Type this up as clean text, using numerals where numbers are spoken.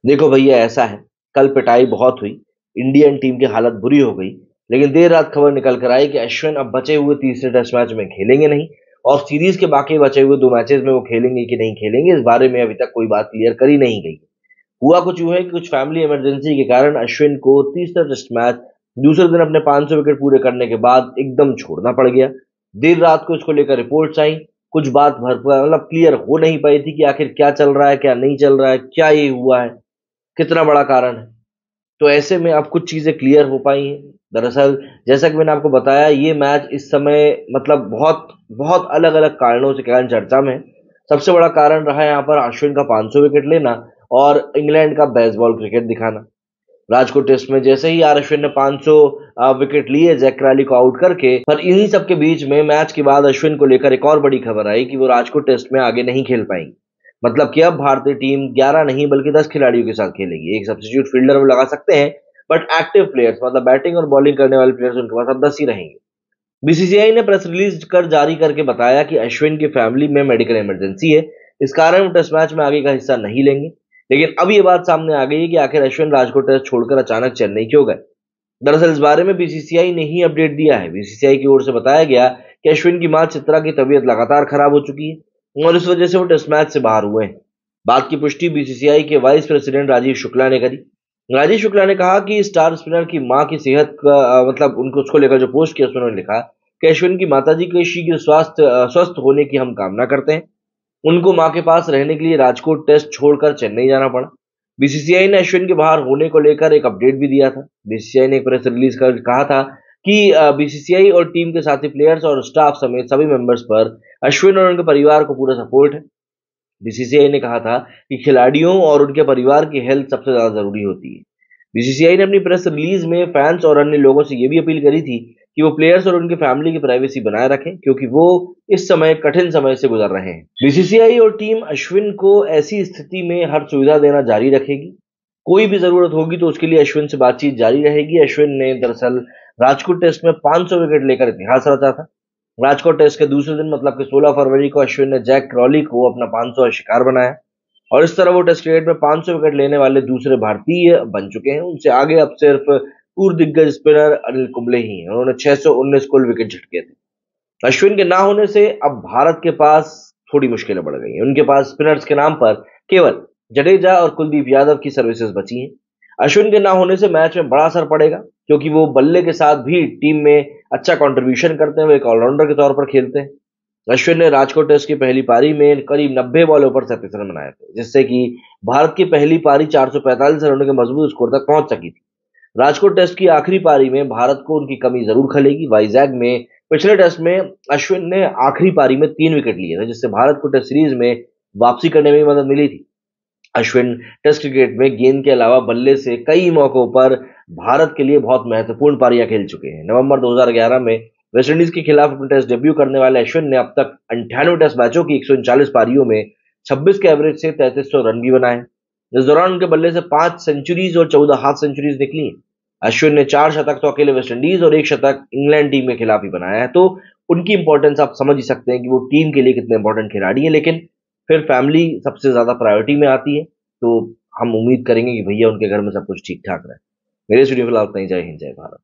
देखो भैया ऐसा है, कल पिटाई बहुत हुई, इंडियन टीम की हालत बुरी हो गई, लेकिन देर रात खबर निकल कर आई कि अश्विन अब बचे हुए तीसरे टेस्ट मैच में खेलेंगे नहीं और सीरीज के बाकी बचे हुए 2 मैचेस में वो खेलेंगे कि नहीं खेलेंगे, इस बारे में अभी तक कोई बात क्लियर करी नहीं गई। हुआ कुछ यूं है कि कुछ फैमिली इमरजेंसी के कारण अश्विन को तीसरा टेस्ट मैच दूसरे दिन अपने 500 विकेट पूरे करने के बाद एकदम छोड़ना पड़ गया। देर रात को इसको लेकर रिपोर्ट्स आई, कुछ बात भर मतलब क्लियर हो नहीं पाई थी कि आखिर क्या चल रहा है, क्या नहीं चल रहा है, क्या ये हुआ है, कितना बड़ा कारण है। तो ऐसे में अब कुछ चीजें क्लियर हो पाई हैं। दरअसल जैसा कि मैंने आपको बताया, ये मैच इस समय मतलब बहुत बहुत अलग अलग कारणों से कारण चर्चा में है। सबसे बड़ा कारण रहा है यहाँ पर अश्विन का 500 विकेट लेना और इंग्लैंड का बेसबॉल क्रिकेट दिखाना। राजकोट टेस्ट में जैसे ही आर अश्विन ने 500 विकेट लिए जैक क्रैली को आउट करके, पर इन्हीं सब के बीच में मैच के बाद अश्विन को लेकर एक और बड़ी खबर आई कि वो राजकोट टेस्ट में आगे नहीं खेल पाएंगे। मतलब कि अब भारतीय टीम 11 नहीं बल्कि 10 खिलाड़ियों के साथ खेलेगी। एक सब्स्टिट्यूट फील्डर वो लगा सकते हैं, बट एक्टिव प्लेयर्स मतलब बैटिंग और बॉलिंग करने वाले प्लेयर्स उनके पास अब 10 ही रहेंगे। बीसीसीआई ने प्रेस रिलीज कर जारी करके बताया कि अश्विन की फैमिली में मेडिकल इमरजेंसी है, इस कारण वो टेस्ट मैच में आगे का हिस्सा नहीं लेंगे। लेकिन अब ये बात सामने आ गई है कि आखिर अश्विन राजकोट टेस्ट छोड़कर अचानक चेन्नई क्यों गए। दरअसल इस बारे में बीसीसीआई ने ही अपडेट दिया है। बीसीसीआई की ओर से बताया गया कि अश्विन की मां चित्रा की तबीयत लगातार खराब हो चुकी है और इस वजह से वो टेस्ट मैच से बाहर हुए हैं। बात की पुष्टि बीसीसीआई के वाइस प्रेसिडेंट राजीव शुक्ला ने करी। राजीव शुक्ला ने कहा कि स्टार स्पिनर की मां की सेहत का मतलब उनको उसको लेकर जो पोस्ट किया उसमें उन्होंने लिखा कि अश्विन की माताजी के शीघ्र स्वस्थ होने की हम कामना करते हैं। उनको मां के पास रहने के लिए राजकोट टेस्ट छोड़कर चेन्नई जाना पड़ा। बीसीसीआई ने अश्विन के बाहर होने को लेकर एक अपडेट भी दिया था। बीसीसीआई ने एक प्रेस रिलीज कर कहा था कि बीसीसीआई और टीम के साथी प्लेयर्स और स्टाफ समेत सभी मेंबर्स पर अश्विन और उनके परिवार को पूरा सपोर्ट है। बीसीसीआई ने कहा था कि खिलाड़ियों और उनके परिवार की हेल्थ सबसे ज्यादा जरूरी होती है। बीसीसीआई ने अपनी प्रेस रिलीज में फैंस और अन्य लोगों से यह भी अपील करी थी कि वो प्लेयर्स और उनकी फैमिली की प्राइवेसी बनाए रखें, क्योंकि वो इस समय कठिन समय से गुजर रहे हैं। बीसीसीआई और टीम अश्विन को ऐसी स्थिति में हर सुविधा देना जारी रखेगी। कोई भी जरूरत होगी तो उसके लिए अश्विन से बातचीत जारी रहेगी। अश्विन ने दरअसल राजकोट टेस्ट में 500 विकेट लेकर इतिहास रचा था। राजकोट टेस्ट के दूसरे दिन मतलब कि 16 फरवरी को अश्विन ने जैक क्रॉली को अपना 500 शिकार बनाया और इस तरह वो टेस्ट क्रिकेट में 500 विकेट लेने वाले दूसरे भारतीय बन चुके हैं। उनसे आगे अब सिर्फ पूर्व दिग्गज स्पिनर अनिल कुंबले ही हैं। उन्होंने 619 कुल विकेट झटके थे। अश्विन के ना होने से अब भारत के पास थोड़ी मुश्किलें बढ़ गई हैं। उनके पास स्पिनर्स के नाम पर केवल जडेजा और कुलदीप यादव की सर्विसेज बची हैं। अश्विन के ना होने से मैच में बड़ा असर पड़ेगा, क्योंकि वो बल्ले के साथ भी टीम में अच्छा कंट्रीब्यूशन करते हैं, वो एक ऑलराउंडर के तौर पर खेलते हैं। अश्विन ने राजकोट टेस्ट की पहली पारी में करीब 90 बॉलों पर 37 रन बनाए थे, जिससे कि भारत की पहली पारी 445 रनों के मजबूत स्कोर तक पहुंच सकी थी। राजकोट टेस्ट की आखिरी पारी में भारत को उनकी कमी जरूर खलेगी। वाइजैग में पिछले टेस्ट में अश्विन ने आखिरी पारी में 3 विकेट लिए थे, जिससे भारत को टेस्ट सीरीज में वापसी करने में भी मदद मिली थी। अश्विन टेस्ट क्रिकेट में गेंद के अलावा बल्ले से कई मौकों पर भारत के लिए बहुत महत्वपूर्ण पारियां खेल चुके हैं। नवंबर 2011 में वेस्टइंडीज के खिलाफ अपने टेस्ट डेब्यू करने वाले अश्विन ने अब तक 98 टेस्ट मैचों की 139 पारियों में 26 के एवरेज से 3300 रन भी बनाए। इस दौरान उनके बल्ले से 5 सेंचुरीज और 14 हाफ सेंचुरीज निकली। अश्विन ने 4 शतक तो अकेले वेस्टइंडीज और 1 शतक इंग्लैंड टीम के खिलाफ ही बनाया है। तो उनकी इंपॉर्टेंस आप समझ ही सकते हैं कि वो टीम के लिए कितने इंपॉर्टेंट खिलाड़ी हैं। लेकिन फिर फैमिली सबसे ज्यादा प्रायोरिटी में आती है, तो हम उम्मीद करेंगे कि भैया उनके घर में सब कुछ ठीक ठाक रहे। मेरे स्टूडियो फिलहाल उतना ही। जय हिंद, जय भारत।